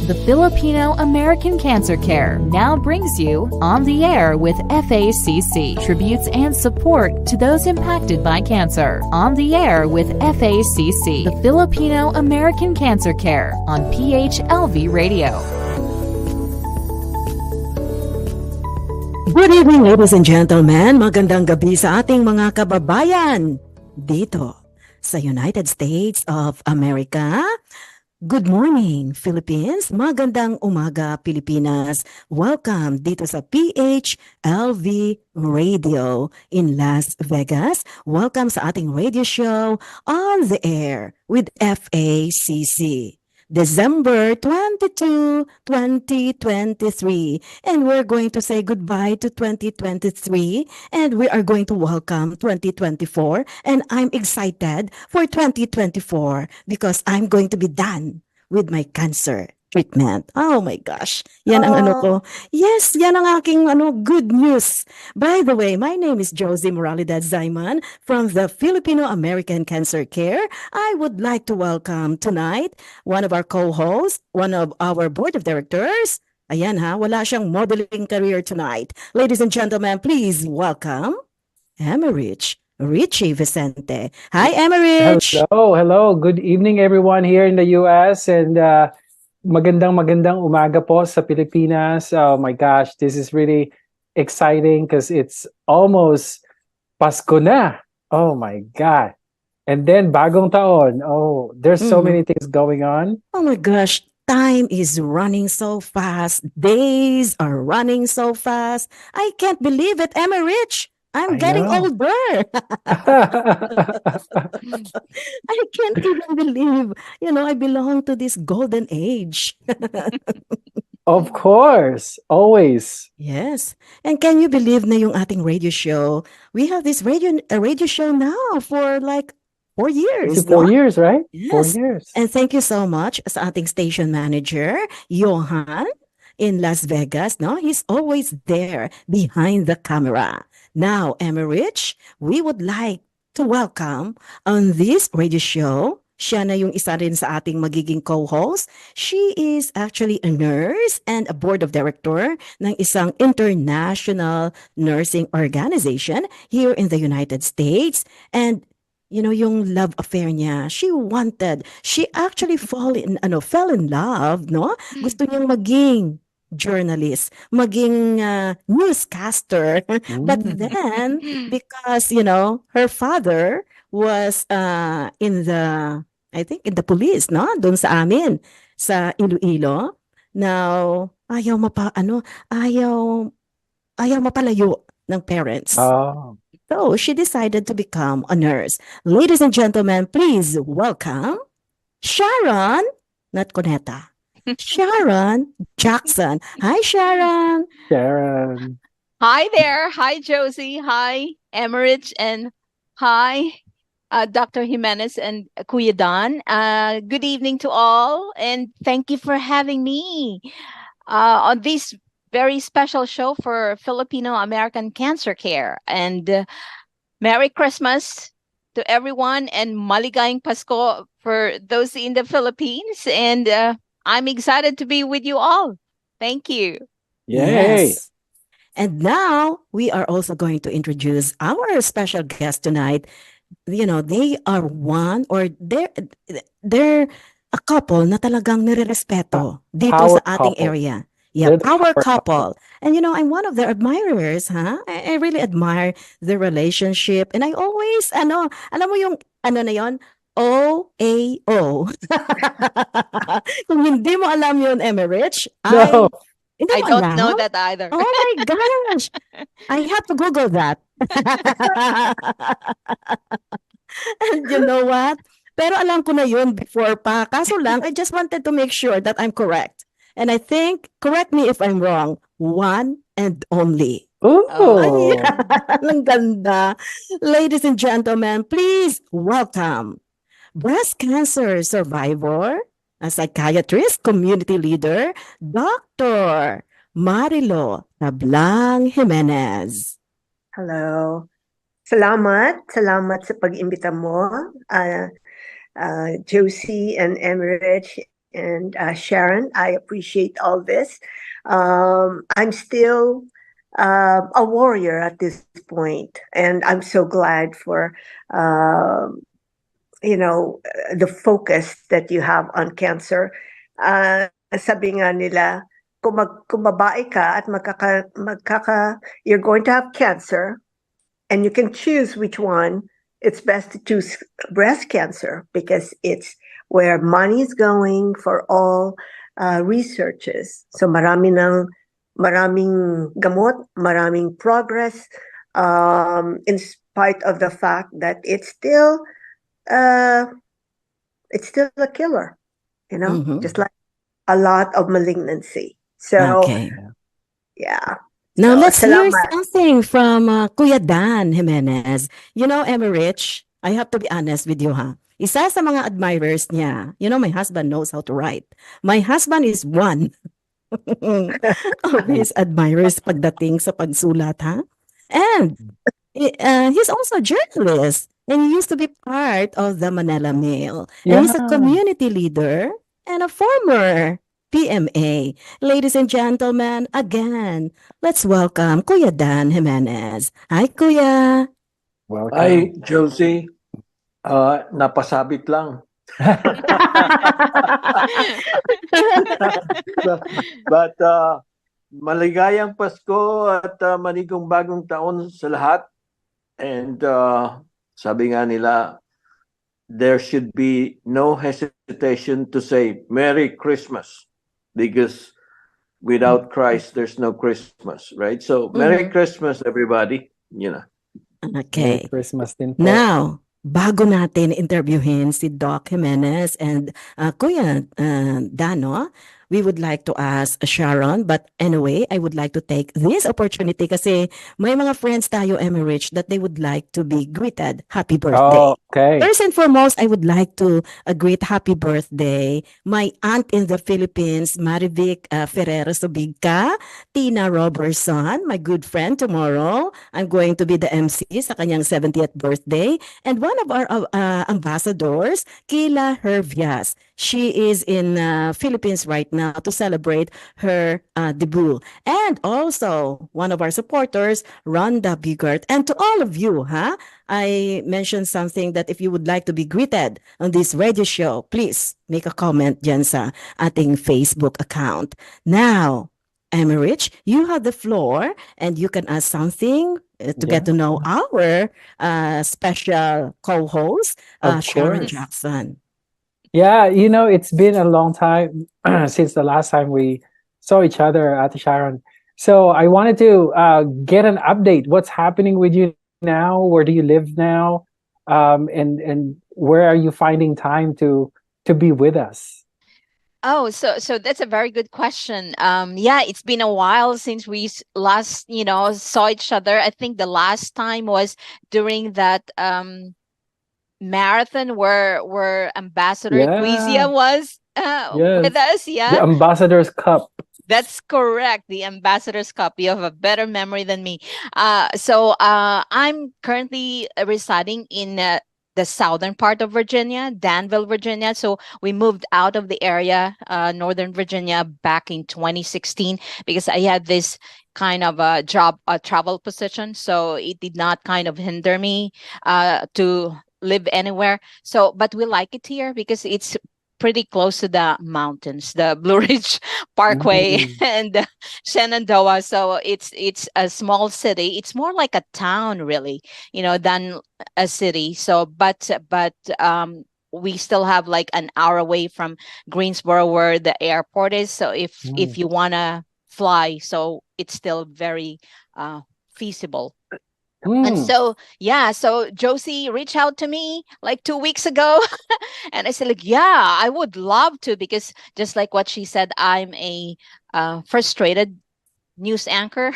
The Filipino American Cancer Care now brings you On the Air with FACC, tributes and support to those impacted by cancer. On the Air with FACC, the Filipino American Cancer Care on PHLV Radio. Good evening, ladies and gentlemen. Magandang gabi sa ating mga kababayan dito sa United States of America. Good morning, Philippines. Magandang umaga, Pilipinas. Welcome dito sa PHLV Radio in Las Vegas. Welcome sa ating radio show On the Air with FACC. December 22, 2023. And we're going to say goodbye to 2023 and we are going to welcome 2024. And I'm excited for 2024 because I'm going to be done with my cancer treatment. Oh my gosh. Yan ang ano ko. Yes, yan ang aking good news. By the way, my name is Josie Moralidad Zaiman from the Filipino American Cancer Care. I would like to welcome tonight one of our co-hosts, one of our board of directors. Ayan ha, wala siyang modeling career tonight. Ladies and gentlemen, please welcome Emerich Richie Vicente. Hi, Emerich. Hello. Good evening, everyone here in the U.S. and magandang umaga po sa Pilipinas. Oh my gosh, this is really exciting because it's almost Pasko na. Oh my God. And then bagong taon. Oh, there's so many things going on. Oh my gosh, time is running so fast. Days are running so fast. I can't believe it, Emerich. I'm getting older. I can't even believe, I belong to this golden age. Of course, always. Yes. And can you believe na yung ating radio show? We have this radio show now for like 4 years. It's 4 years, right? Yes. 4 years. And thank you so much sa ating station manager, Johan, in Las Vegas. No, he's always there behind the camera. Now, Emerich, we would like to welcome on this radio show. Siya na yung isa rin sa ating magiging co-host. She is actually a nurse and a board of director ng isang international nursing organization here in the United States. And yung love affair niya, she actually fell in love, no? Gusto niyang maging journalist, maging newscaster. But then, because, her father was in the police, no? Doon sa amin, sa Iloilo. Now, ayaw mapalayo ng parents. Oh. So, she decided to become a nurse. Ladies and gentlemen, please welcome Sharon, not Coneta. Sharon Jackson. Hi, Sharon. Sharon. Hi there. Hi, Josie. Hi, Emerich. And hi, Dr. Jimenez and Kuya Don. Good evening to all. And thank you for having me on this very special show for Filipino American Cancer Care. And Merry Christmas to everyone and Maligayang Pasko for those in the Philippines. And I'm excited to be with you all. Thank you. Yay. Yes. And now we are also going to introduce our special guest tonight. They are they're a couple na talagang nire-respeto dito Power sa ating couple. area. Yeah, They're the power power couple. And I'm one of their admirers, huh? I really admire their relationship. And I always, alam mo yung, na yon? OAO. Kung hindi mo alam yun, Emerich, No. I don't know that either. Oh my gosh. I have to Google that. And you know what? Pero alam ko na yun before pa. Kaso lang, I just wanted to make sure that I'm correct. And I think, correct me if I'm wrong, one and only. Ooh. Ayan, ang ganda. Ladies and gentlemen, please welcome breast cancer survivor, a psychiatrist, community leader, Dr. Marilo Tablang Jimenez. Hello. Salamat sa pag-imbita mo, Josie and Emerich. and Sharon. I appreciate all this. I'm still a warrior at this point, and I'm so glad for um, the focus that you have on cancer. Sabi nga nila, kung babae ka at you're going to have cancer, and you can choose which one, it's best to choose breast cancer because it's where money is going for all researches. So maraming gamot, maraming progress, in spite of the fact that uh, it's still a killer, just like a lot of malignancy. So, Okay. yeah. Now So, let's hear salamat. something from Kuya Dan Jimenez. You know, Emerich, I have to be honest with you, ha? Isa sa mga admirers niya, my husband knows how to write. My husband is one of his admirers pagdating sa pagsulat, ha? And he's also a journalist. And he used to be part of the Manila Mail. And he's a Yeah. community leader and a former PMA. Ladies and gentlemen, again, let's welcome Kuya Dan Jimenez. Hi, Kuya. Welcome. Hi, Josie. Napasabit lang. But maligayang Pasko at manigong bagong taon sa lahat. And sabi nga nila, there should be no hesitation to say Merry Christmas because without Christ, there's no Christmas, right? So Merry Christmas, everybody. Okay. Merry Christmas din po. Now, bago natin interviewin si Doc Jimenez and Kuya Dano, we would like to ask Sharon. But anyway, I would like to take this opportunity kasi may mga friends tayo, Emerich, that they would like to be greeted happy birthday. Oh, okay. First and foremost, I would like to greet happy birthday my aunt in the Philippines, Marivic Ferrero Subigca, Tina Robertson, my good friend. Tomorrow, I'm going to be the MC sa kanyang 70th birthday. And one of our ambassadors, Kila Hervias. She is in Philippines right now to celebrate her debut. And also, one of our supporters, Rhonda Bigart. And to all of you, I mentioned something that if you would like to be greeted on this radio show, please make a comment dyan sa ating Facebook account. Now, Emerich, you have the floor and you can ask something to get to know our special co-host, Of Sharon course. Jackson. Yeah, it's been a long time since the last time we saw each other at Sharon. So I wanted to get an update. What's happening with you now? Where do you live now? And where are you finding time to be with us? Oh, so that's a very good question. Yeah, it's been a while since we last, saw each other. I think the last time was during that marathon where Ambassador Equisia was with us. Yeah, The Ambassador's Cup. that's correct. The Ambassador's Cup. You have a better memory than me. So I'm currently residing in the southern part of Virginia, Danville, Virginia. So we moved out of the area, Northern Virginia, back in 2016 because I had this kind of a travel position. So it did not kind of hinder me to live anywhere. So, but we like it here because it's pretty close to the mountains, the Blue Ridge Parkway and Shenandoah. So it's a small city. It's more like a town, really, than a city. So, but we still have like an hour away from Greensboro, where the airport is. So if you wanna fly, so it's still very feasible. And so, so Josie reached out to me like 2 weeks ago. And I said, like, yeah, I would love to, because just like what she said, I'm a frustrated news anchor.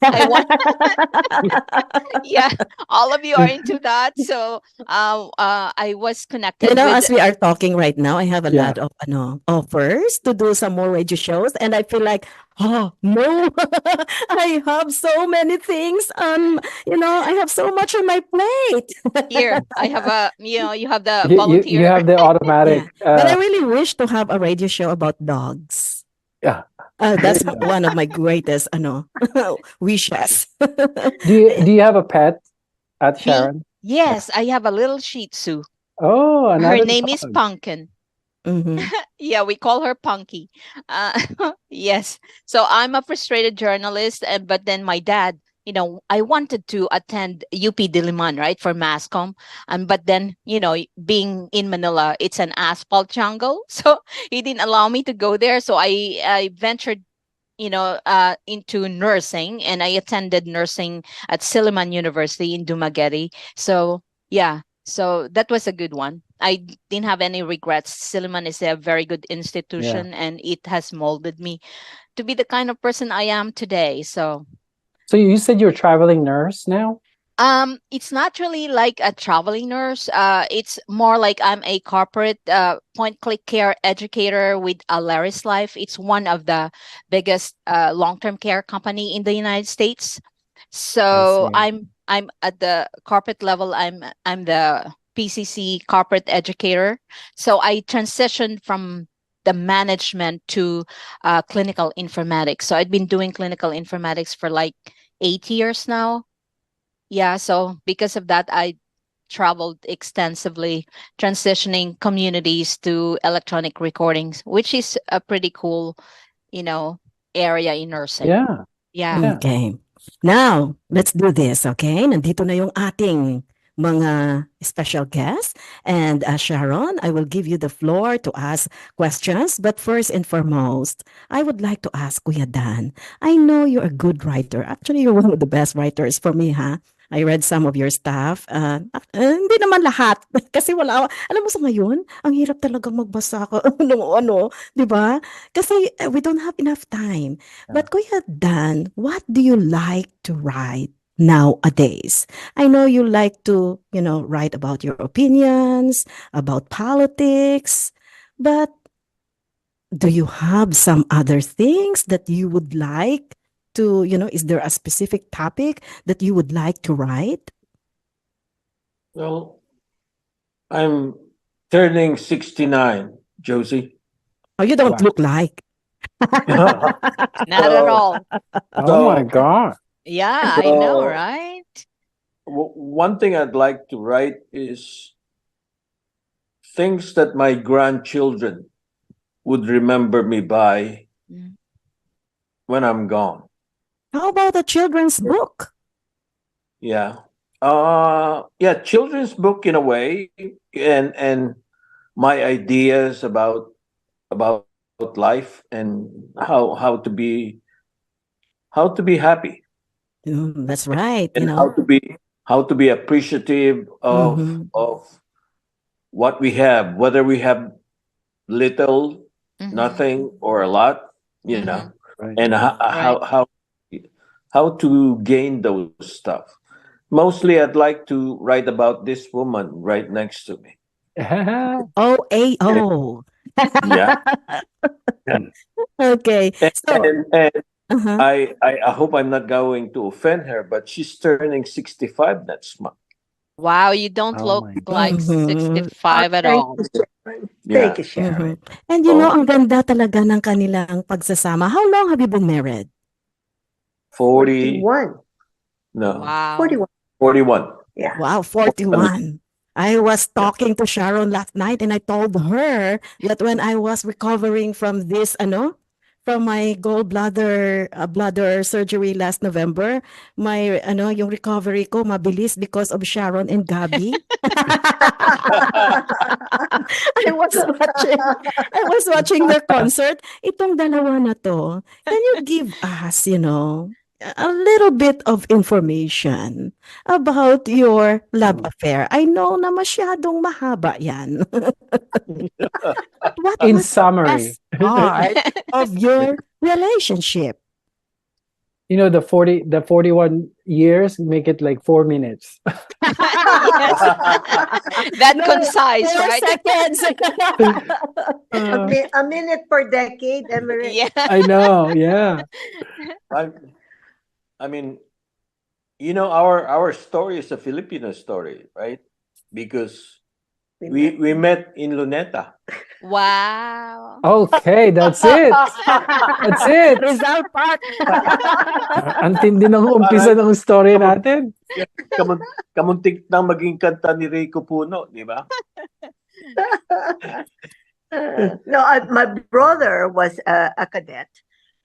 I want, yeah, all of you are into that. So I was You connected know, with, as we are talking right now, I have a Yeah. lot of offers to do some more radio shows, and I feel like, oh no, I have so many things. I have so much on my plate. here. I have a, you have the You volunteer. have the Yeah, automatic. but I really wish to have a radio show about dogs. Yeah. That's Yeah. one of my greatest wishes. Do you have a pet at Me? Sharon? Yeah. Yes, I have a little Shih Tzu. Oh, Her another name is dog. Pumpkin. Hmm. Yeah, we call her Punky. Uh, yes. So I'm a frustrated journalist, but then my dad, I wanted to attend UP Diliman, right, for Masscom. But then, being in Manila, it's an asphalt jungle. So he didn't allow me to go there. So I ventured, into nursing, and I attended nursing at Silliman University in Dumaguete. So yeah, so that was a good one. Didn't have any regrets. Silliman is a very good Yeah. institution, and it has molded me to be the kind of person I am today. So So you said you're a traveling nurse now? it's not really like a traveling nurse. It's more like I'm a corporate point click care educator with Alaris Life. It's one of the biggest long term care company in the United States. I So see. I'm at the corporate level. I'm the PCC corporate educator. So I transitioned from the management to clinical informatics. So I've been doing clinical informatics for like 8 years now. Yeah, so because of that, I traveled extensively, transitioning communities to electronic recordings, which is a pretty cool, you know, area in nursing. Yeah. Yeah. Yeah. Okay. Now, let's do this, okay? Nandito na yung ating mga special guests. And Sharon, I will give you the floor to ask questions. But first and foremost, I would like to ask Kuya Dan. I know you're a good writer. Actually, you're one of the best writers for me, ha? I read some of your stuff. Hindi naman lahat. Kasi wala. Alam mo sa ngayon, ang hirap talagang magbasa ko. ano, di ba? Kasi we don't have enough time. But Kuya Dan, what do you like to write nowadays? I know you like to, write about your opinions, about politics, but do you have some other things that you would like to, is there a specific topic that you would like to write? Well, I'm turning 69, Josie. Oh, you don't Wow. look like. Not at all. Oh my So- God. Yeah, I know, So- right? One thing I'd like to write is things that my grandchildren would remember me by Mm. when I'm gone. How about a children's book? Yeah. Yeah, children's book in a way, and my ideas about life and how to be happy, That's right, and how to be appreciative of Mhm. what we have, whether we have little, Mhm. nothing, or a lot, you know, Right. and how to gain those stuff. Mostly, I'd like to write about this woman right next to me. OAO. Yeah, Okay. So, and uh-huh. I hope I'm not going to offend her, but she's turning 65 next month. Wow, you don't Oh look my like Mhm. 65 at Thank all. you, Sharon. Yeah. Thank you, Sharon. Mhm. And ang ganda talaga ng kanilang pagsasama. How long have you been married? 40, 41. no, Wow. 41. 41. Yeah. Wow, 41. I was talking to Sharon last night and I told her that when I was recovering from this, from my gallbladder bladder surgery last November, my, yung recovery ko mabilis because of Sharon and Gabby. I was watching their concert. Itong dalawa na to, can you give us, a little bit of information about your love affair? I know na masyadong mahaba yan. But what In was the summary. best part of your relationship? the 41 years make it like 4 minutes. Yes. That No, concise, 4 seconds. Uh, A minute per decade, Emirates. Yeah. I know, yeah. I, I mean, our story is a Filipino story, right? Because we met in Luneta. Wow. Okay, that's it. That's it. Rizal Park. Ang tindi ng umpisa ng story natin. Kamuntik nang maging kanta ni Rico Puno, di ba? No, my brother was a cadet,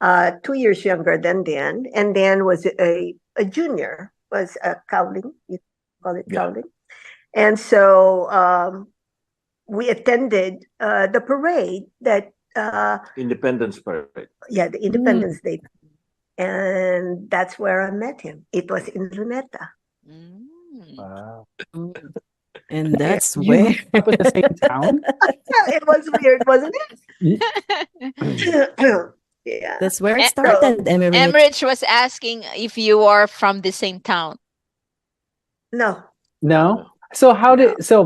2 years younger than Dan, and Dan was a junior, was a cowling, you call it Yeah. cowling. And so we attended the parade that, Independence Parade. the Independence Day. And that's where I met him. It was in Luneta. Mm. Wow. And that's You where. grew up in the same town? It was weird, wasn't Y- it? Yeah. That's where it Eh, started, Emirates. Emrich was asking if you are from the same town. No. No? So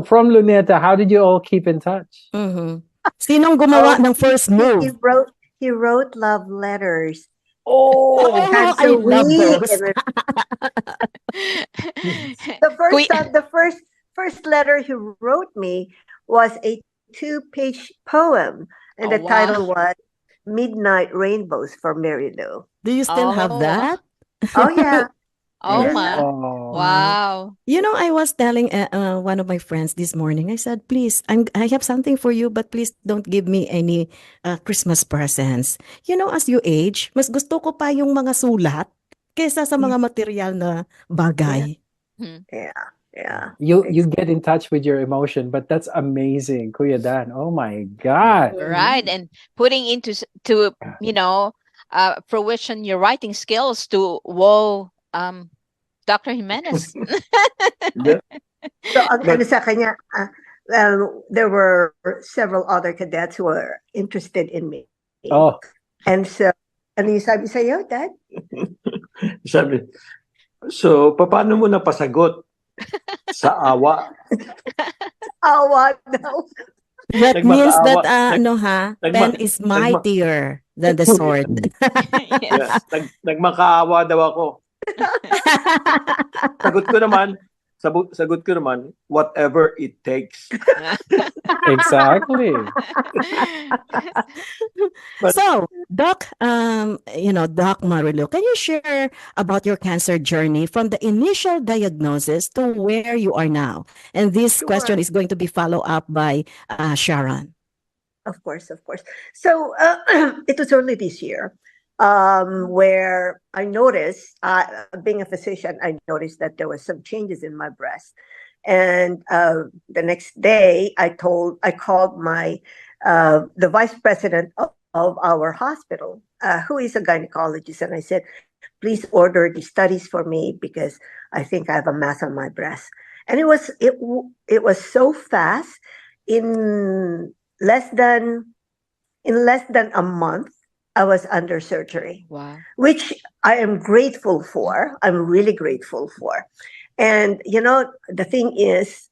from Luneta, how did you all keep in touch? Mhm. Sinong gumawa ng first move? He wrote love letters. Oh, Had I to love read those. and the first letter he wrote me was a 2-page poem, and Oh, the title was "Midnight Rainbows" for Mary Lou. Do you still have Oh. that? Oh yeah. Oh Yeah. my. Oh. Wow. You know, I was telling one of my friends this morning. I said, "Please, I have something for you, but please don't give me any Christmas presents." You know, as you age, mas gusto ko pa yung mga sulat kaysa sa mga material na bagay. Hmm. Yeah. You get in touch with your emotion, but that's amazing, Kuya Dan. Oh my God. Right. And putting into fruition your writing skills to Dr. Jimenez. So ano sa kanya, there were several other cadets who were interested in me. Oh, And so, ano yung sabi sa'yo, Dad? Sabi, so, paano mo napasagot? Sa awa. Awa daw. That means that Nagmakaawa. pen is mightier than the sword. Yes. Nagmakaawa daw ako. Sagot ko naman, whatever it takes. exactly. So, Doc, Doc Marilu, can you share about your cancer journey from the initial diagnosis to where you are now? And this question is going to be followed up by Sharon. Of course. So it was early this year where I noticed, being a physician, I noticed that there was some changes in my breast. And the next day, I called my the vice president of our hospital, who is a gynecologist, and I said, please order the studies for me because I think I have a mass on my breast. And it was so fast. In less than a month, I was under surgery. Wow. Which I am grateful for. I'm really grateful for. And, the thing is,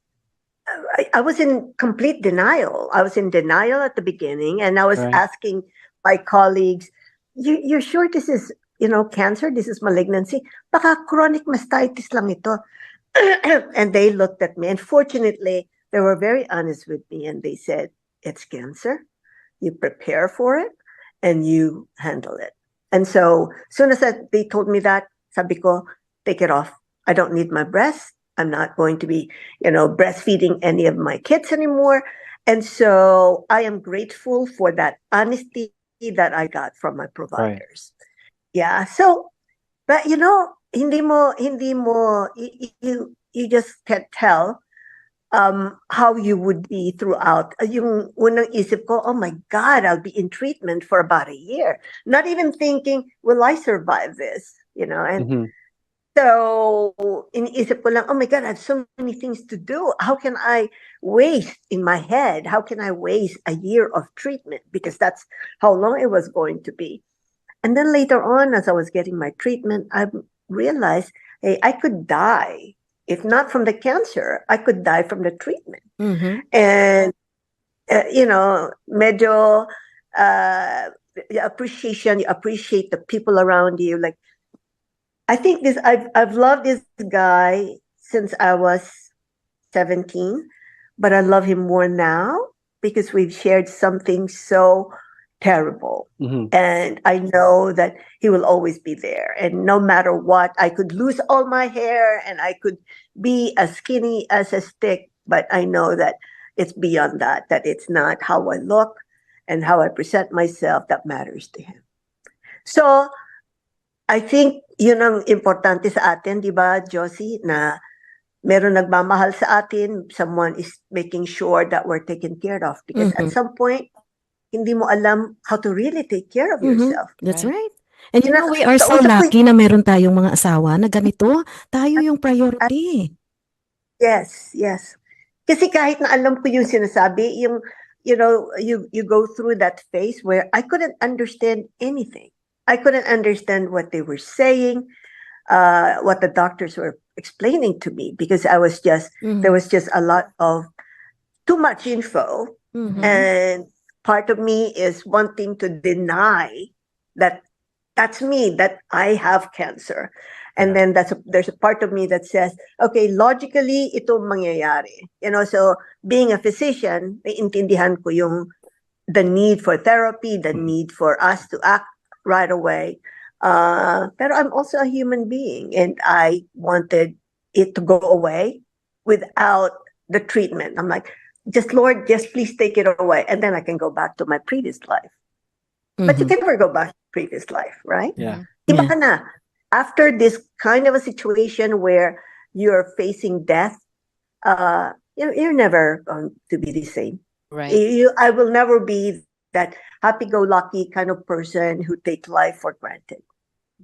I was in complete denial. I was in denial at the beginning, and I was asking my colleagues, you're sure this is, cancer? This is malignancy? Baka chronic mastitis lang ito. And they looked at me, and fortunately, they were very honest with me, and they said, it's cancer. You prepare for it, and you handle it. And so, as soon as they told me that, sabi ko, take it off. I don't need my breast. I'm not going to be, breastfeeding any of my kids anymore. And so I am grateful for that honesty that I got from my providers. Right. Yeah. So, but hindi mo, you just can't tell how you would be throughout. Yung unang isip ko, oh my God, I'll be in treatment for about a year. Not even thinking, will I survive this? And so iniisip ko lang, oh my God, I have so many things to do. How can I waste in my head? How can I waste a year of treatment? Because that's how long it was going to be. And then later on, as I was getting my treatment, I realized, hey, I could die. If not from the cancer, I could die from the treatment. Mm-hmm. And, medyo appreciation, you appreciate the people around you. Like, I think I've loved this guy since I was 17, but I love him more now because we've shared something so terrible. Mhm. And I know that he will always be there. And no matter what, I could lose all my hair and I could be as skinny as a stick, but I know that it's beyond that it's not how I look and how I present myself that matters to him. So I think yun ang importante sa atin, di ba, Josie, na meron nagmamahal sa atin, someone is making sure that we're taken care of. Because Mhm. at some point, hindi mo alam how to really take care of Mhm. yourself. That's Right. right. And you know, we are so Kausap ko lucky na meron tayong mga asawa na ganito. Tayo yung priority. Yes, yes. Kasi kahit na alam ko yung sinasabi, yung, you go through that phase where I couldn't understand anything. I couldn't understand what they were saying, what the doctors were explaining to me, because there was just a lot of too much info. Mhm. And part of me is wanting to deny that that's me, that I have cancer. And then there's a part of me that says, okay, logically, ito mangyayari. So being a physician, naiintindihan ko the need for therapy, the need for us to act right away. Pero I'm also a human being, and I wanted it to go away without the treatment. I'm like, Lord, just please take it away, and then I can go back to my previous life. But you Mhm. can never go back to previous life, right? Yeah. Iba Yeah. ka na. After this kind of a situation where you're facing death, you're never going to be the same. Right. I will never be that happy-go-lucky kind of person who take life for granted.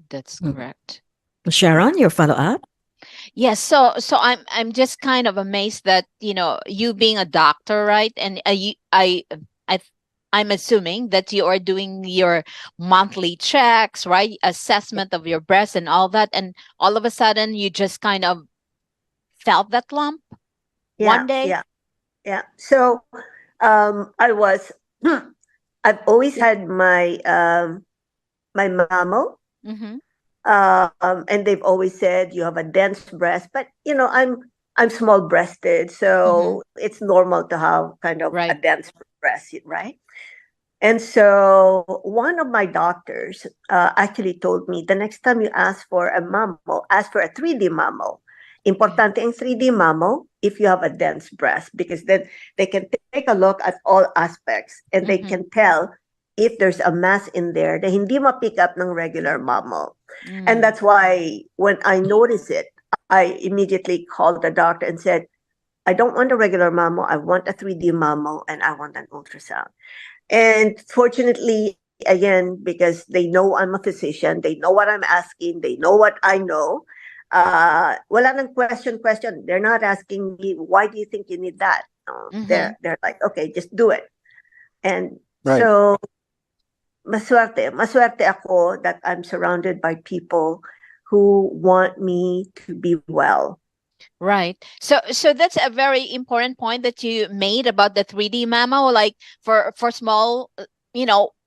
That's Mhm. correct. Sharon, your follow-up? Yes, so I'm just kind of amazed that you being a doctor, right? And I I'm assuming that you are doing your monthly checks, right? Assessment of your breast and all that, and all of a sudden you just kind of felt that lump Yeah, one day. yeah. So, I've always had my mammo, Mm-hmm. and they've always said you have a dense breast, but I'm small breasted, Mm-hmm. so it's normal to have kind of a Right. dense breast, right? And so one of my doctors actually told me, the next time you ask for a mammo, ask for a 3D mammo. Importante ang 3D mammo if you have a dense breast, because then they can take a look at all aspects and they Mm-hmm. can tell if there's a mass in there na hindi ma-pick up ng regular mammo. And that's why when I noticed it, I immediately called the doctor and said, I don't want a regular mammo, I want a 3D mammo, and I want an ultrasound. And fortunately, again, because they know I'm a physician, they know what I'm asking, they know what I know. Wala nang question. They're not asking me, why do you think you need that? Mm-hmm. They're like, okay, just do it. And Right. so, maswerte ako that I'm surrounded by people who want me to be well. Right. So that's a very important point that you made about the 3D mammo. Like for small,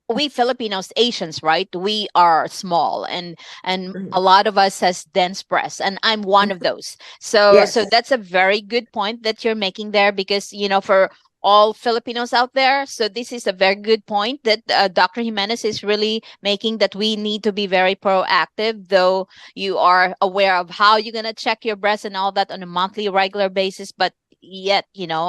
we Filipinos, Asians, right? We are small, and Mhm. a lot of us has dense breasts, and I'm one of those. So Yes. that's a very good point that you're making there, because for all Filipinos out there, so this is a very good point that Dr. Jimenez is really making, that we need to be very proactive, though you are aware of how you're going to check your breast and all that on a monthly regular basis, but yet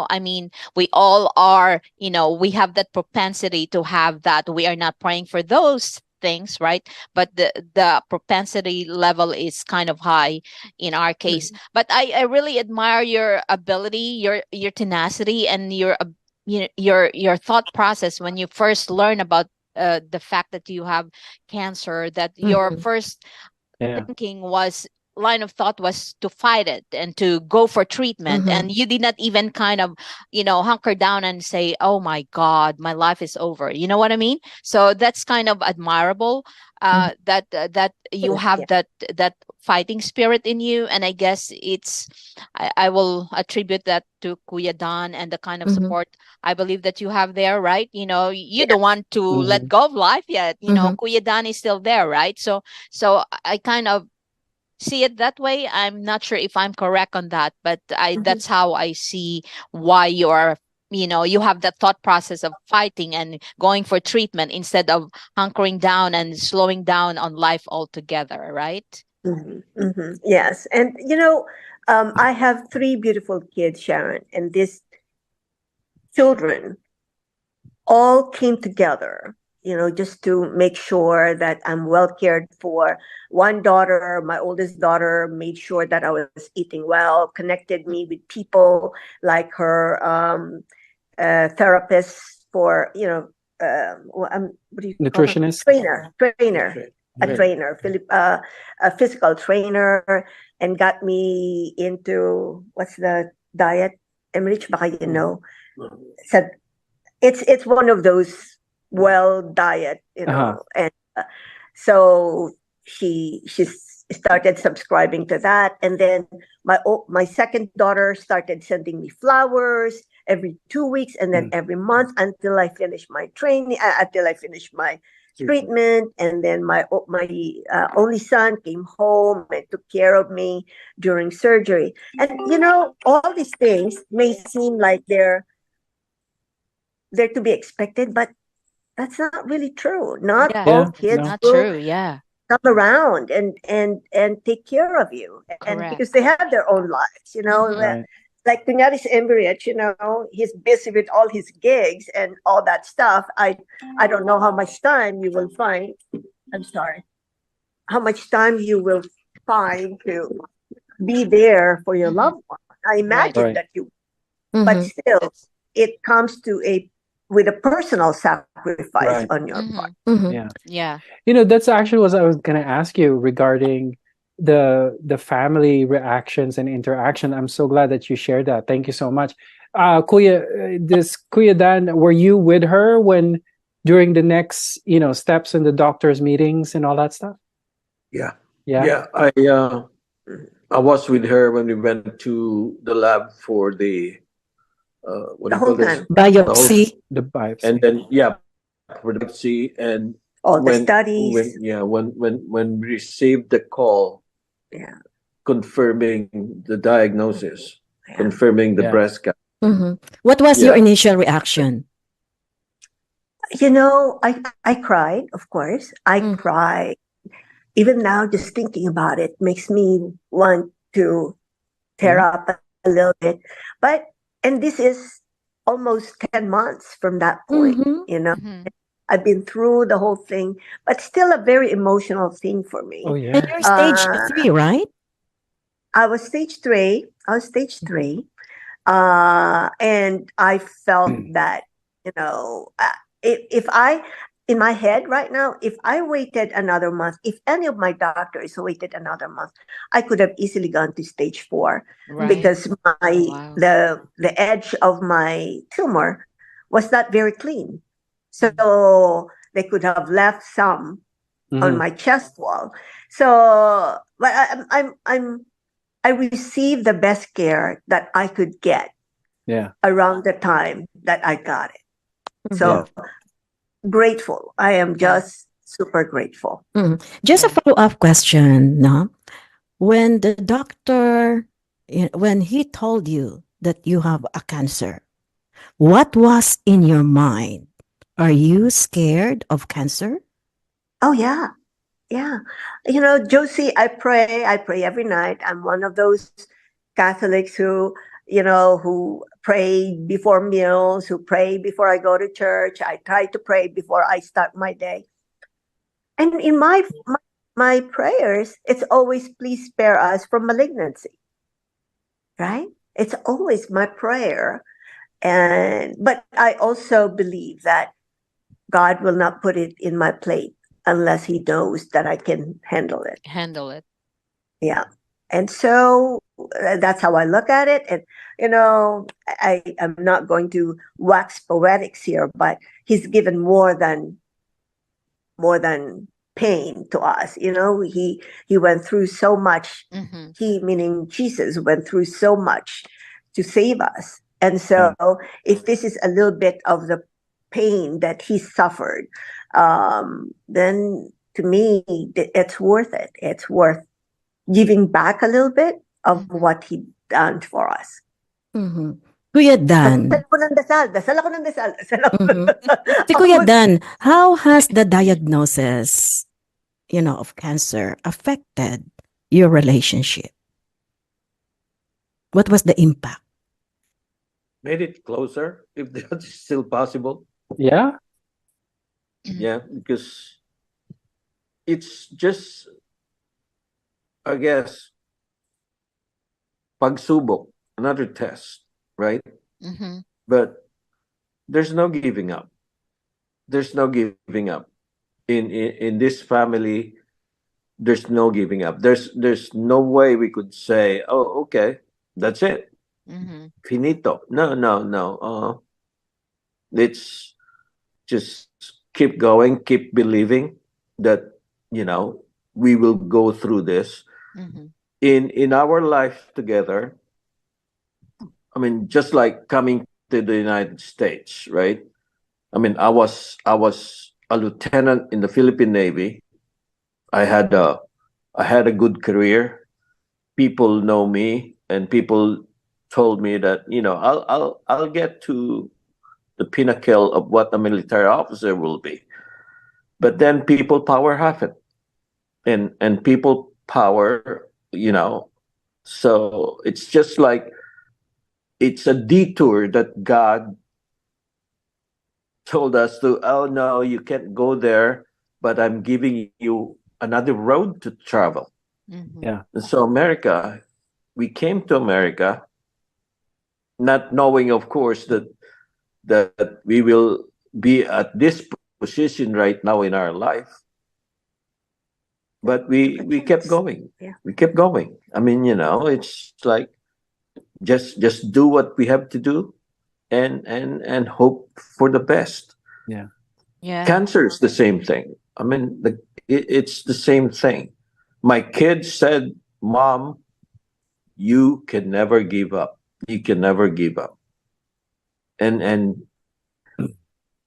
I mean, we all are, we have that propensity to have that. We are not praying for those things, right? But the propensity level is kind of high in our case. But I really admire your ability, your tenacity, and your thought process when you first learn about the fact that you have cancer, that your Mhm. first Yeah. thinking was, line of thought was to fight it and to go for treatment. And you did not even kind of, hunker down and say, oh my God, my life is over. You know what I mean? So that's kind of admirable, that you have Yeah. that fighting spirit in you. And I guess I will attribute that to Kuya Don and the kind of support I believe that you have there, right? You don't want to let go of life yet. Kuya Don is still there, right? So I kind of see it that way. I'm not sure if I'm correct on that, but Mhm. that's how I see why you have that thought process of fighting and going for treatment instead of hunkering down and slowing down on life altogether, right? Yes. And, I have three beautiful kids, Sharon, and these children all came together, just to make sure that I'm well cared for. One daughter, my oldest daughter, made sure that I was eating well, connected me with people like her therapist for, what do you call them? Nutritionist. Trainer, a physical trainer, and got me into what's the diet? Emrich, baka you know. Said it's one of those well diet, and so she started subscribing to that, and then my second daughter started sending me flowers every 2 weeks, and then every month until I finished my training, until I finished my treatment. And then my only son came home and took care of me during surgery. And all these things may seem like they're to be expected, but that's not really true. Not Yeah, all Yeah, kids no. not will true. Yeah, come around and take care of you, and correct. because they have their own lives, Right. like Kunyaris Embriach, he's busy with all his gigs and all that stuff. I don't know how much time you will find. I'm sorry. How much time you will find to be there for your loved one. I imagine Right. that you, but still, it comes to with a personal sacrifice Right. on your part. Yeah. Yeah. That's actually what I was gonna ask you regarding the family reactions and interaction. I'm so glad that you shared that. Thank you so much. Kuya, this Kuya Dan, were you with her when during the next, steps in the doctor's meetings and all that stuff? Yeah. Yeah. Yeah. I was with her when we went to the lab for the what The do you call whole this? time, The whole, Biopsy. The biopsy. and then for the biopsy, and all the when studies. when we received the call Yeah, confirming the diagnosis, yeah. confirming the Yeah. breast cancer. What was your Yeah. initial reaction? I cried, of course. I cried. Even now, just thinking about it makes me want to tear up a little bit. And this is almost 10 months from that point, I've been through the whole thing, but still a very emotional thing for me. Oh And yeah. you're stage Uh, 3, right? I was stage 3. And I felt that, if I, in my head right now, if I waited another month, if any of my doctors waited another month, I could have easily gone to stage 4, Right. because Wow. the edge of my tumor was not very clean. So they could have left some on my chest wall. So, but I received the best care that I could get Yeah. around the time that I got it. So grateful. I am Yeah. just super grateful. Just a Yeah. follow-up question, no? When the doctor, when he told you that you have a cancer, what was in your mind? Are you scared of cancer? Oh yeah. Yeah. Josie, I pray every night. I'm one of those Catholics who pray before meals, who pray before I go to church. I try to pray before I start my day. And in my prayers, it's always, please spare us from malignancy. Right? It's always my prayer. But I also believe that God will not put it in my plate unless he knows that I can handle it. Handle it. Yeah. And so that's how I look at it. And, I'm not going to wax poetics here, but he's given more than pain to us. He went through so much. Mm-hmm. He, meaning Jesus, went through so much to save us. And so if this is a little bit of the pain that he suffered, then to me, it's worth it. It's worth giving back a little bit of what he done for us. Mhm. Kuya Dan. Dasal ko ng dasal. Dasal ako ng dasal. Dasal ako ng Mhm. dasal. Si Kuya Dan, how has the diagnosis, of cancer affected your relationship? What was the impact? Made it closer, if that's still possible. Yeah. Yeah, because it's just, I guess, pagsubok, another test, right? Mm-hmm. But there's no giving up. There's no giving up. In this family, there's no giving up. There's no way we could say, oh, okay, that's it. Mm-hmm. Finito. No, no, no. Let's just keep going, keep believing that, we will go through this. Mm-hmm. In our life together, I mean, just like coming to the United States, right? I mean, I was a lieutenant in the Philippine Navy. I had a good career. People know me, and people told me that, I'll get to the pinnacle of what a military officer will be. But then people power happened, and people power, so it's just like it's a detour that God told us to, oh no, you can't go there, but I'm giving you another road to travel. Mm-hmm. Yeah. And so we came to America, not knowing, of course, that we will be at this position right now in our life. But we kept going. Yeah. We kept going. I mean, it's like just do what we have to do, and hope for the best. Yeah. Yeah. Cancer is the same thing. I mean, it's the same thing. My kids said, "Mom, you can never give up. You can never give up." And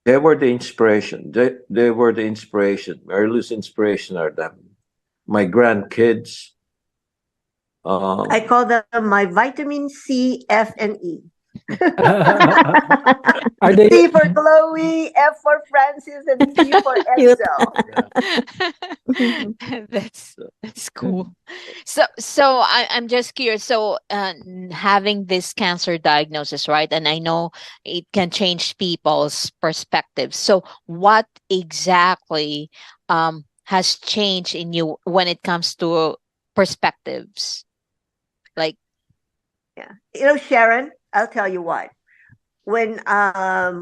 they were the inspiration. They were the inspiration. My earliest inspiration are them. My grandkids. I call them my vitamin C, F, and E. Are they? C for Chloe, F for Francis, and E for Cute. Enzo. That's cool. So I'm just curious. So having this cancer diagnosis, right? And I know it can change people's perspectives. So what exactly has changed in you when it comes to perspectives? Like, Yeah. Sharon, I'll tell you what. When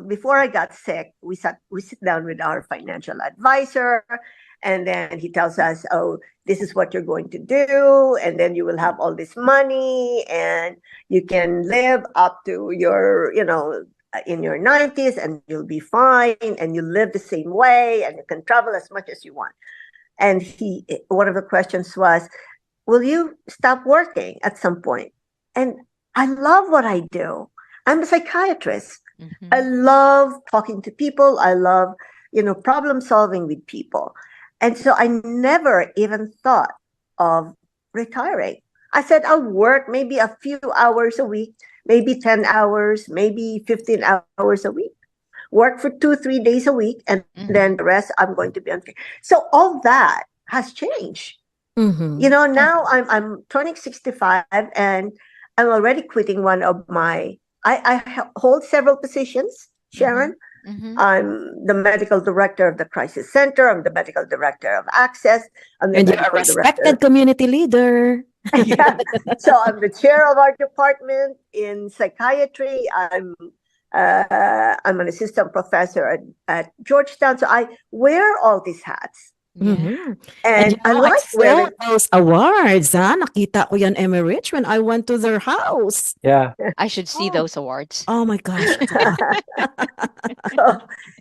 before I got sick, we sit down with our financial advisor, and then he tells us, "Oh, this is what you're going to do, and then you will have all this money, and you can live up to your, in your 90s, and you'll be fine, and you live the same way, and you can travel as much as you want." And one of the questions was, "Will you stop working at some point?" And I love what I do. I'm a psychiatrist. mhm. I love talking to people. I love, problem solving with people. And so I never even thought of retiring. I said I'll work maybe a few hours a week, maybe 10 hours, maybe 15 hours a week. Work for 2, 3 days a week, and then the rest I'm going to be on. So all that has changed. Mhm. Now I'm turning 65, and I'm already quitting one of my. I hold several positions, Sharon. Mhm. I'm the medical director of the crisis center. I'm the medical director of access. I'm the And you're a medical respected director. community leader. Yeah. So I'm the chair of our department in psychiatry. I'm an assistant professor at Georgetown. So I wear all these hats. Yeah. Mhm. And you I know, I like felt wearing. those awards, Nakita ko yan, Emerich, when I went to their house. Yeah. I should see Oh, those awards. oh my gosh.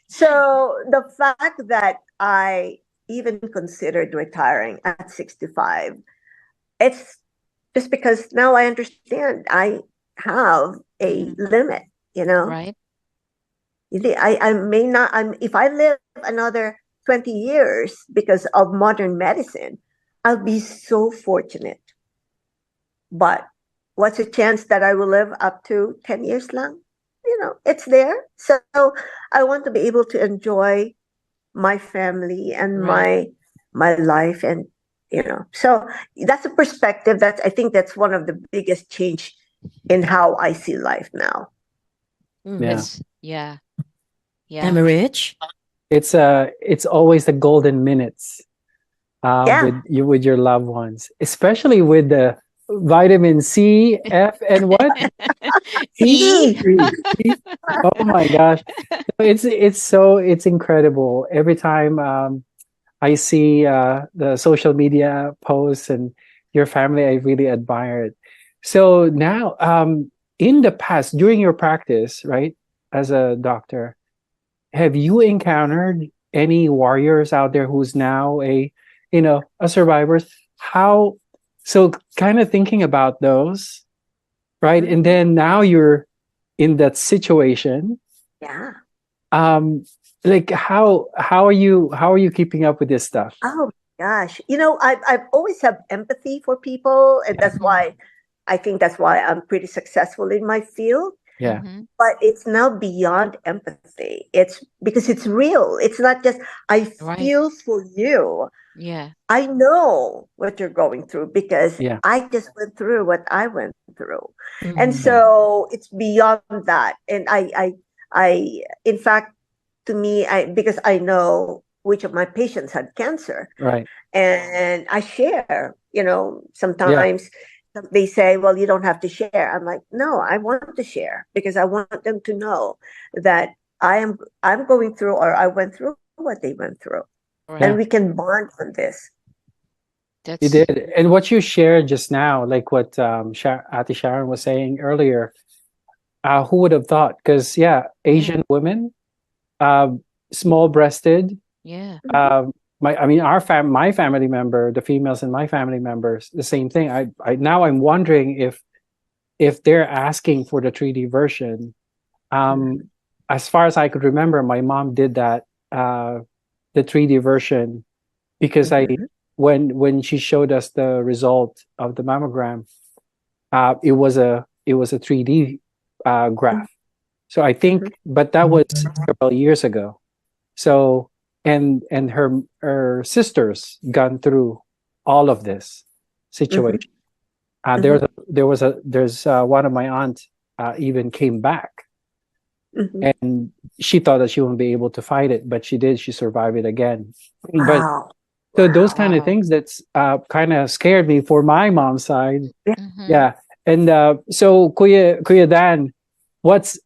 So the fact that I even considered retiring at 65, it's just because now I understand I have a limit, you know. Right. I may not, if I live another 20 years because of modern medicine, I'll be so fortunate. But what's the chance that I will live up to 10 years lang? You know, it's there. So I want to be able to enjoy my family and Right. my life, and so that's a perspective. I think that's one of the biggest change in how I see life now. Yeah. That's yeah. Yeah. Emerich? It's always the golden minutes Yeah. with your loved ones, especially with the vitamin C, F, and what? E. E. Oh my gosh. It's incredible. Every time I see the social media posts and your family, I really admire it. So now, in the past, during your practice, right, as a doctor, have you encountered any warriors out there who's now a survivor? How, so kind of thinking about those, right? And then now you're in that situation. Yeah. Like how are you keeping up with this stuff? Oh my gosh. I've always have empathy for people, and that's why I think that's why I'm pretty successful in my field. Yeah. But it's now beyond empathy. It's because it's real. It's not just I Right. feel for you. Yeah. I know what you're going through because Yeah. I just went through what I went through. And Mhm. so it's beyond that. And in fact, to me, because I know which of my patients had cancer, Right. and I share, Yeah. sometimes they say, well, you don't have to share. I'm like, no, I want to share because I want them to know that I'm going through, or I went through what they went through, Right. and Yeah. we can bond on this. You That's did. And what you shared just now, like what Ate Sharon was saying earlier, who would have thought? Because yeah, Asian women, small-breasted. yeah. My family member, the females in my family members, the same thing. Now I'm wondering if they're asking for the 3D version. As far as I could remember, my mom did that, the 3D version, because when she showed us the result of the mammogram, it was a 3D graph. So I think, but that was several years ago. So and her sisters gone through all of this situation. There's one of my aunts even came back, and she thought that she wouldn't be able to fight it, but she did. She survived it again. But Wow. so those kind of Wow. things that's kind of scared me for my mom's side. Mhm. Yeah. And so Kuya Dan,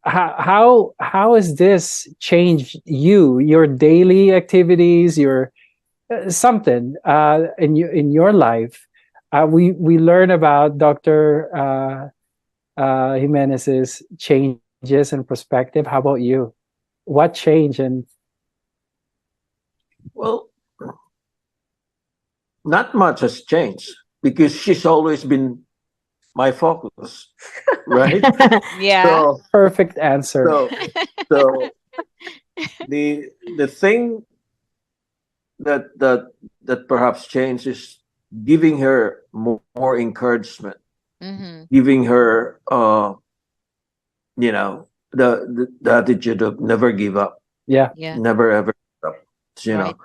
how has this changed your daily activities, your something in your life? We learn about Dr. Jimenez's changes and perspective. How about you? What changed? And Well, not much has changed because she's always been my focus, right? Yeah. So, perfect answer. so the thing that perhaps changed is giving her more encouragement, Mhm. giving her the attitude of never give up, Yeah. Yeah. never ever give up, you Right.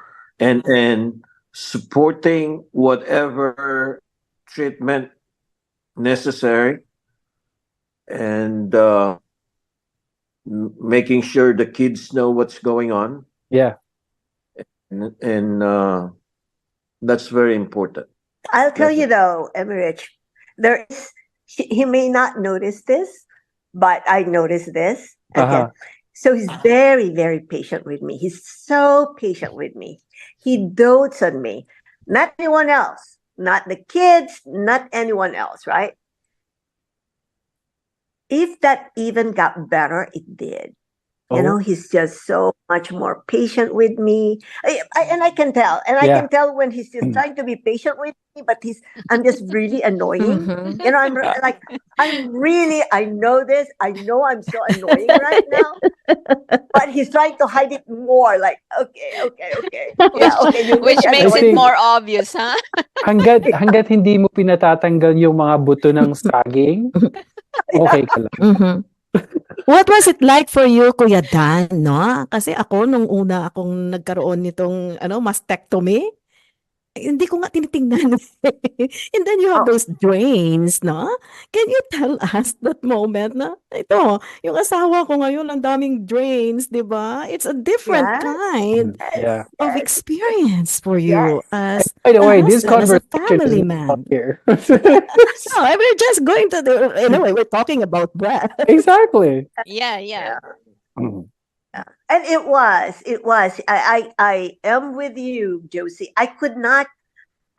know, and supporting whatever treatment necessary, and making sure the kids know what's going on, Yeah. and that's very important. I'll tell you Definitely. though, Emerich, there is he may not notice this, but I notice this. Okay. Uh-huh. So he's very, very patient with me. He's so patient with me. He dotes on me. Not anyone else. Not the kids, not anyone else, right? If that even got better, it did. You know, Oh, he's just so much more patient with me. And I can tell. And I yeah. can tell when he's just trying to be patient with me, but I'm just really annoying. Mhm. You know, like, I know this. I know I'm so annoying right now, but he's trying to hide it more. Like, okay, okay, okay. Yeah, which okay, you're which really I makes it annoying think me. more obvious, huh? hanggat hindi mo pinatatanggal yung mga buto ng saging, Yeah. okay ka lang. Mhm. What was it like for you, Kuya Dan, no? Kasi ako nung una akong nagkaroon nitong mastectomy, hindi ko nga tinitingnan. And then you have Oh, those drains, no? Can you tell us that moment na ito, yung asawa ko ngayon ang daming drains, 'di ba? It's a different yes, kind Yeah. of yes, experience for yes. you as By the a way, this husband, as a conversation is family not about man. here. No, I mean just going to the anyway, we're talking about breath. Exactly. Yeah, yeah. Yeah. Mhm. Yeah. And it was. I am with you, Josie. I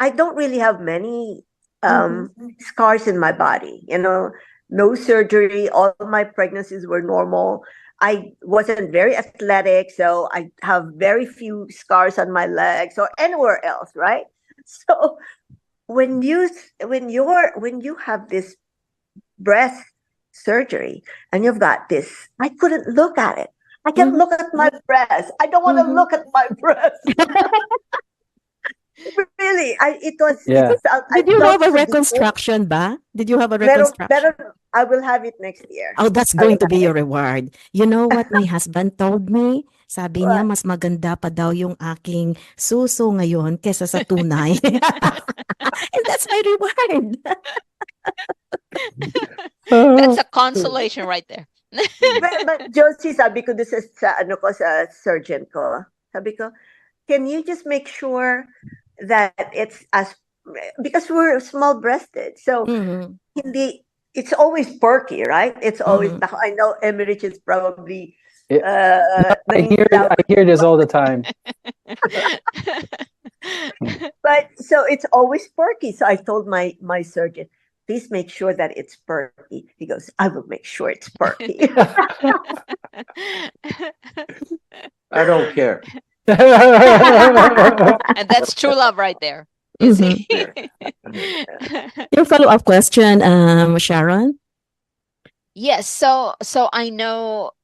don't really have many Mhm. scars in my body. You know, no surgery. All of my pregnancies were normal. I wasn't very athletic, so I have very few scars on my legs or anywhere else, right? So when you have this breast surgery and you've got this, I couldn't look at it. I can't Mhm. look at my breast. I don't want to Mhm. look at my breast. Really, Yeah. I Did you have felt a sadistic. reconstruction ba? Did you have a Meron, reconstruction? I will have it next year. Oh, that's I will going to be have your it. reward. You know what my husband told me? Sabi niya, What? mas maganda pa daw yung aking suso ngayon kesa sa tunay. And that's my reward. That's Oh, a consolation right there. But Josie, sabi ko doon sa surgeon ko, sabi ko, can you just make sure that it's as, because we're small breasted, so Mhm. hindi, it's always perky, right? It's always, Mhm. I know Emmerich is probably yeah. nangingidaw. I hear this all the time. But so it's always perky. So I told my surgeon, please make sure that it's perky. He goes, I will make sure it's perky. I don't care. And that's true love right there. You Mhm. see? Your follow-up question, Sharon? Yes, so I know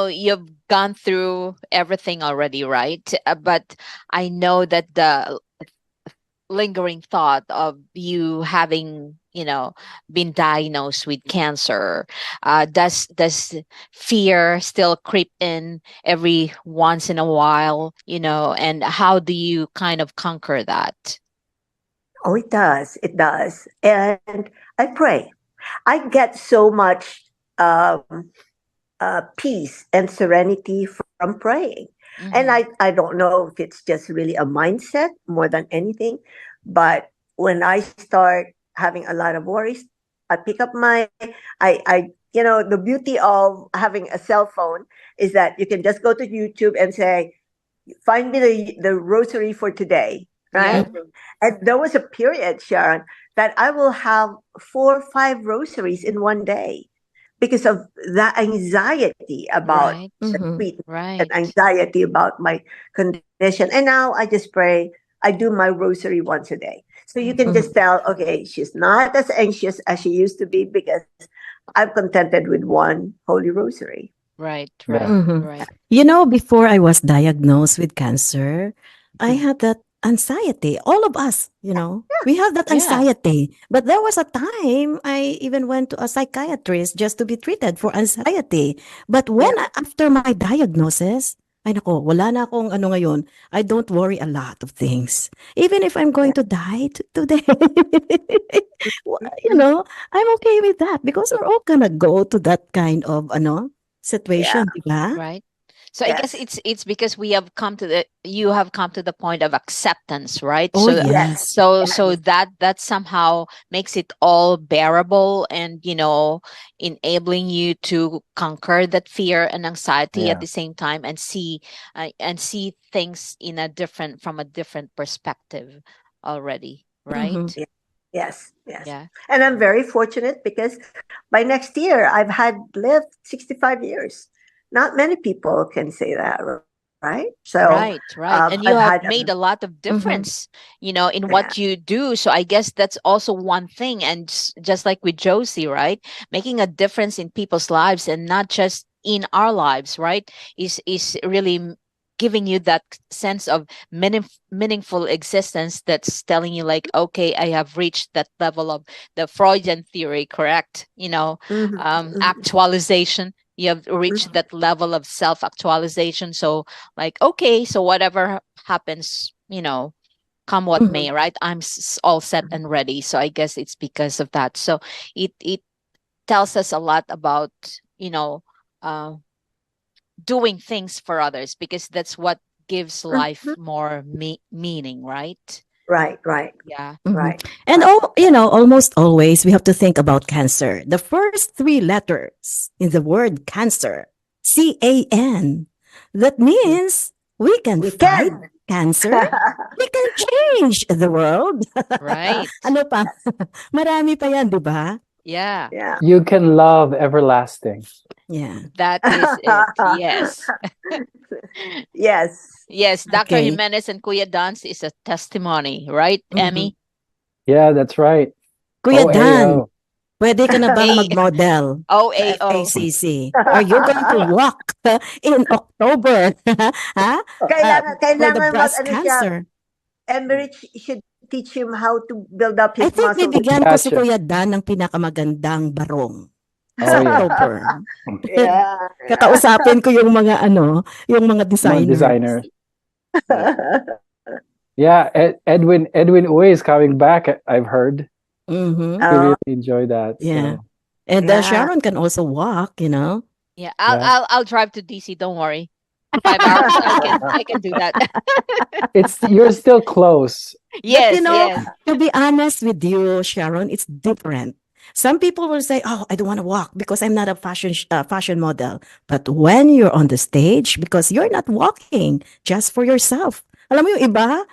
you've gone through everything already, right? But I know that the lingering thought of you having, been diagnosed with cancer, does fear still creep in every once in a while, and how do you kind of conquer that? Oh, it does. It does. And I pray. I get so much peace and serenity from praying. And Mhm. I don't know if it's just really a mindset more than anything. But when I start having a lot of worries, I pick up the beauty of having a cell phone is that you can just go to YouTube and say, find me the rosary for today, Yeah. right? And there was a period, Sharon, that I will have 4 or 5 rosaries in one day because of the anxiety about Right. the Mhm. treatment and Right. anxiety about my condition. And now I just pray. I do my rosary once a day. So you can just Mhm. tell, okay, she's not as anxious as she used to be because I'm contented with one holy rosary. Right. Yeah. Right. Mhm. Right. You know, before I was diagnosed with cancer, I Mhm. had that anxiety. All of us, we have that Yeah. anxiety. But there was a time I even went to a psychiatrist just to be treated for anxiety. But Yeah. after my diagnosis, ay nako, wala na akong ano ngayon. I don't worry a lot of things. Even if I'm going Yeah. to die today, I'm okay with that because we're all gonna go to that kind of Yeah. situation, di ba? Right. So I guess Yes. it's because you have come to the point of acceptance, right? Oh, Yes. yes. So that somehow makes it all bearable, and enabling you to conquer that fear and anxiety at Yeah. the same time, and see things from a different perspective already, Mm-hmm. right? Yes. Yes. Yeah. And I'm very fortunate because by next year I've had lived 65 years. Not many people can say that, right? So Right, right. I've And you had have made a lot of Mm-hmm. difference, in yeah. what you do. So I guess that's also one thing. And just like with Josie, right? Making a difference in people's lives, and not just in our lives, right? Is really giving you that sense of meaningful existence, that's telling you like, okay, I have reached that level of the Freudian theory, correct? Mhm, mhm, Actualization. You have reached mhm, that level of self actualization. So, like, okay, so whatever happens, come what Mm-hmm. may, right? I'm all set mhm, and ready. So I guess it's because of that. So it tells us a lot about, you know uh, doing things for others, because that's what gives life mhm. more meaning, right? Right, right, Yeah. Mm-hmm. right, And right. almost always we have to think about cancer. The first three letters in the word cancer, CAN. That Mm. means we can We fight can. cancer. We can change the world. Right. Ano pa? Marami pa yan, di ba? Yeah. Yeah. You can love everlasting. Yeah. That is it. Yes. Yes. Yes, Dr. Okay. Jimenez and Kuya Dance is a testimony, right, Mhm. Emmy? Yeah, that's right. Kuya Dan, OAO. pwede ka na bang A mag-model sa OAO. FACC? Are you going to walk in October? Ha? For the Kailangan breast mag-ano siya, cancer. Emmerich should teach him how to build up I his think muscles. bibigyan ko si Gotcha. Kuya Dan ng pinakamagandang barong Oh sa yeah. October. Yeah. Kakausapin ko yung mga yung mga Mga designers. designer. Yeah, Edwin Uy is coming back. I've heard. Mm-hmm. He Oh, really enjoyed that. Yeah. So And yeah. Sharon can also walk. Yeah, yeah, I'll drive to DC, don't worry. 5 hours, I can do that. you're still close. But Yes, yes. to be honest with you, Sharon, it's different. Some people will say, "Oh, I don't want to walk because I'm not a fashion model." But when you're on the stage, because you're not walking just for yourself. Alam mo yung iba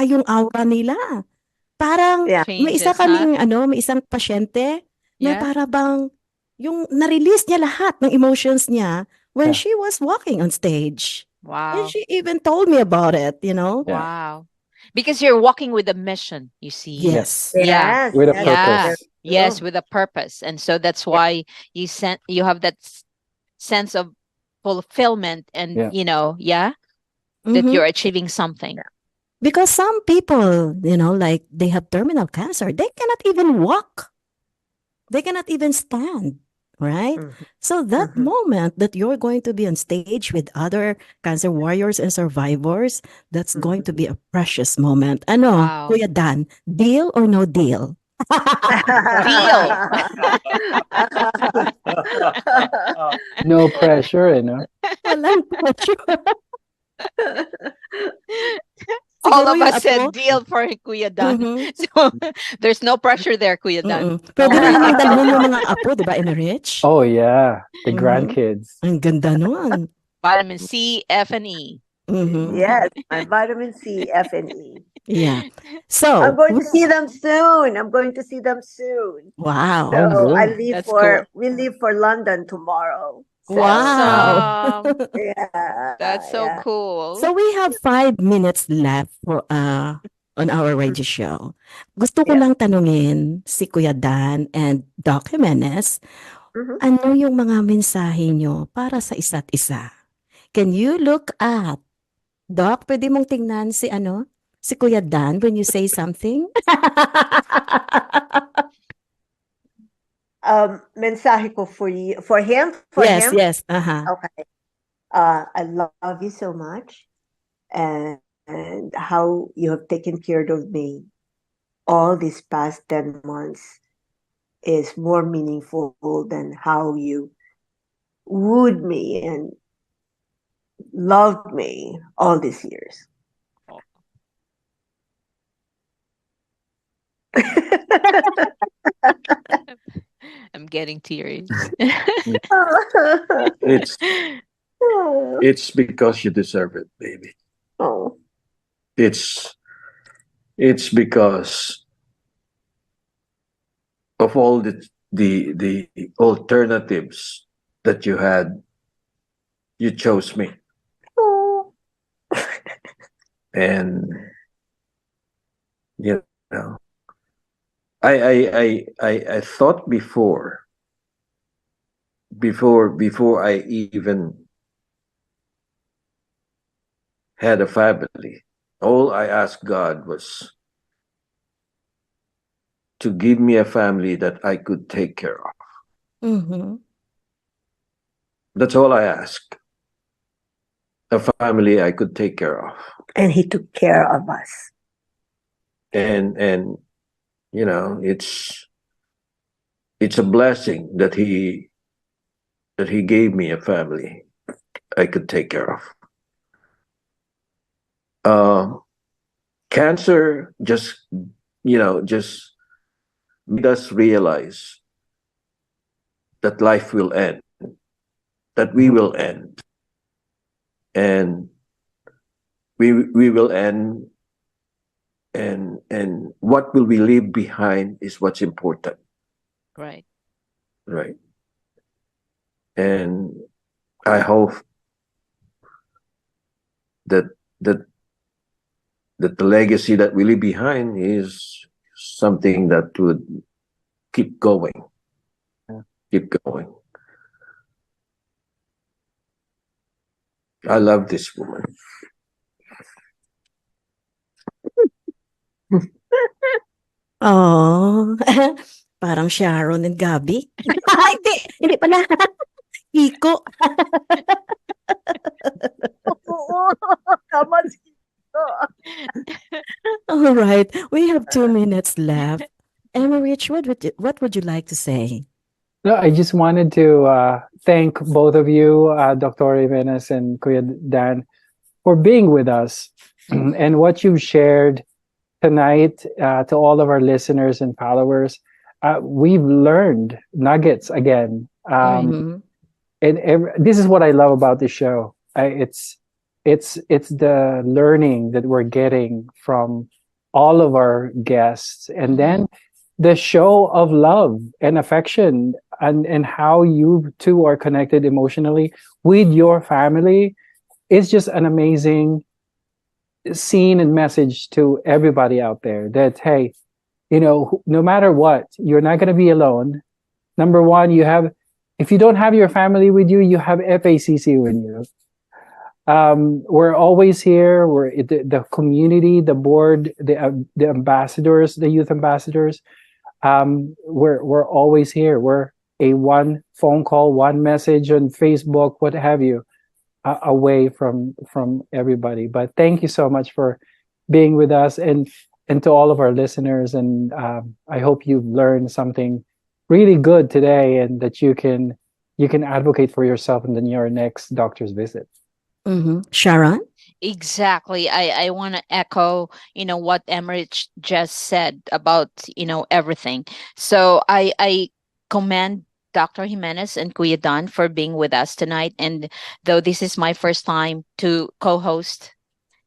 yung aura nila. Parang Yeah. Changes, huh? may isang pasyente na Yeah. para bang yung na-release niya lahat ng emotions niya when Yeah, she was walking on stage. And Wow. she even told me about it. yeah, Wow. Because you're walking with a mission, you see. Yes. yes, Yeah. Yes, with a that's Yeah. very purpose. Yes, true. with a purpose. And so that's Yeah. why you have that sense of fulfillment, and Yeah, yeah, that Mhm. you're achieving something. Because some people, like they have terminal cancer, they cannot even walk. They cannot even stand, right? Mhm, So that mhm. moment that you're going to be on stage with other cancer warriors and survivors, that's going Mhm. to be a precious moment. Ano, Wow. Kuya Dan, deal or no deal? Deal. no pressure, Walang pressure. All Siguro of yung us apo, said deal for Kuya Dan. mhm, So there's no pressure there, Kuya Dan. pwede Don't mo worry. namang dalhin yung mga apo, di ba, Emerich? Oh yeah, the Mhm. grandkids. Ang ganda nun. Vitamin C, F, and E. Mhm. Yes, my vitamin C, F, and E. Yeah. I'm So, going to see them soon. I'm going to see them soon. wow. Oh So good. That's cool. we leave for London tomorrow. So Wow. Awesome. yeah, That's so yeah. cool. So we have 5 minutes left for on our radio show. Gusto ko Yeah. lang tanungin si Kuya Dan and Doc Jimenez, Mhm. ano yung mga mensahe nyo para sa isa't isa? Can you look at Doc, pwede mong tingnan si Kuya Dan when you say something? Mensahe ko for you, for him, Yes, yes. Okay. I love you so much, and how you have taken care of me all these past 10 months is more meaningful than how you wooed me and loved me all these years. I'm getting tears. It's it's because you deserve it, baby. Oh. It's it's because of all the alternatives that you had, you chose me. Oh. And you know, I thought before I even had a family, all I asked God was to give me a family that I could take care of. Mm-hmm. That's all I asked. A family I could take care of. And he took care of us. And you know, it's a blessing that he gave me a family I could take care of. Cancer just just made us realize that life will end, that we will end, and we will end, and what will we leave behind is what's important, Right. right? And I hope that that that the legacy that we leave behind is something that would keep going, keep going. I love this woman. Oh, parang Sharon and Gabby. Hindi pala. Iko. Tama si All right, we have 2 minutes left. Emmerich, what would you like to say? No, I just wanted to thank both of you, Dr. Jimenez and Kuya Dan, for being with us and what you've shared tonight to all of our listeners and followers. We've learned nuggets again. Mhm. And this is what I love about the show. It's the learning that we're getting from all of our guests, and then the show of love and affection, and how you two are connected emotionally with your family is just an amazing scene and message to everybody out there that, hey, no matter what, you're not going to be alone. Number one, if you don't have your family with you, you have FACC with you. We're always here. We're the community, the board, the ambassadors, the youth ambassadors. We're always here. We're a one phone call, one message on Facebook, what have you, away from everybody. But thank you so much for being with us, and to all of our listeners. And I hope you've learned something really good today, and that you can advocate for yourself in your next doctor's visit. Mm-hmm. Sharon? Exactly. I want to echo, what Emmerich just said about, everything. So I commend Dr. Jimenez and Kuya Don for being with us tonight. And though this is my first time to co-host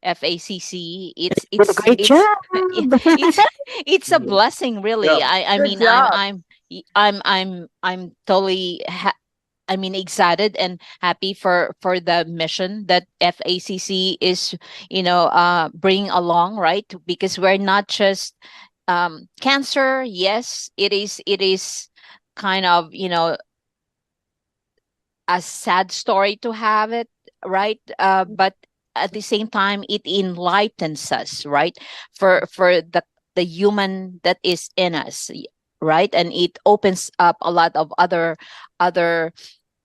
FACC, Great job. it's it's a blessing, really. Yeah. I Good mean, job. I'm totally excited and happy for the mission that FACC is, bringing along, right? Because we're not just cancer. Yes, it is kind of, a sad story to have it, right? But at the same time, it enlightens us, right? For the human that is in us, right? And it opens up a lot of other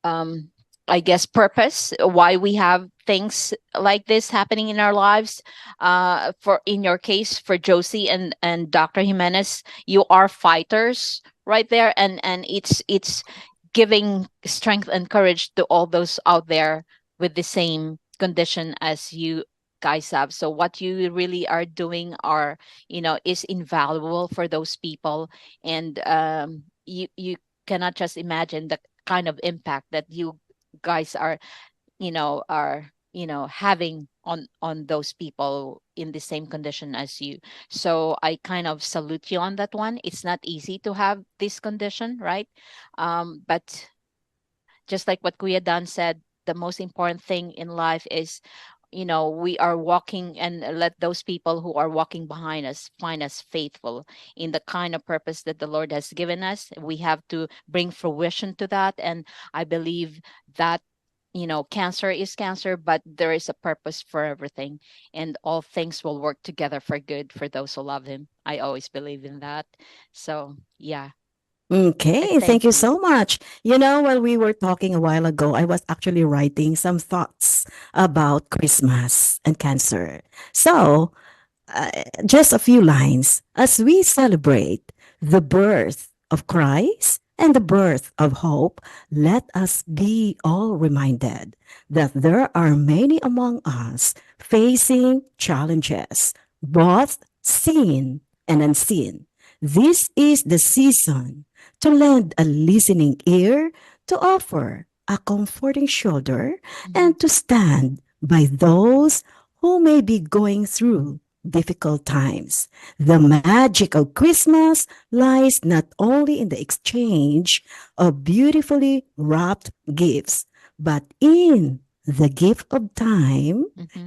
um I guess purpose why we have things like this happening in our lives. For in your case, for Josie and Dr. Jimenez, you are fighters right there, and it's giving strength and courage to all those out there with the same condition as you guys have. So what you really are doing are, is invaluable for those people. And you cannot just imagine the kind of impact that you guys are having on those people in the same condition as you. So I kind of salute you on that one. It's not easy to have this condition, right? But just like what Kuya Dan said, the most important thing in life is, we are walking, and let those people who are walking behind us find us faithful in the kind of purpose that the Lord has given us. We have to bring fruition to that. And I believe that, cancer is cancer, but there is a purpose for everything, and all things will work together for good for those who love Him. I always believe in that. So, yeah. Okay, thank Thank you you. so much. While we were talking a while ago, I was actually writing some thoughts about Christmas and cancer. So, just a few lines. As we celebrate the birth of Christ and the birth of hope, let us be all reminded that there are many among us facing challenges, both seen and unseen. This is the season to lend a listening ear, to offer a comforting shoulder, and to stand by those who may be going through difficult times. The magic of Christmas lies not only in the exchange of beautifully wrapped gifts, but in the gift of time,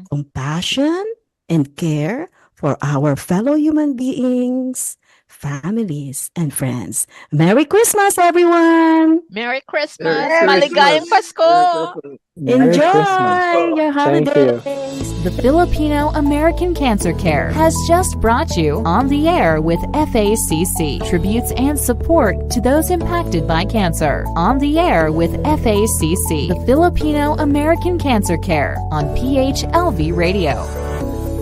compassion, and care for our fellow human beings, families, and friends. Merry Christmas, everyone! Merry Christmas! Merry Maligayang Christmas. Pasko! Merry Christmas. Enjoy your Thank holidays! you. The Filipino American Cancer Care has just brought you On the Air with FACC. Tributes and support to those impacted by cancer. On the Air with FACC. The Filipino American Cancer Care on PHLV Radio.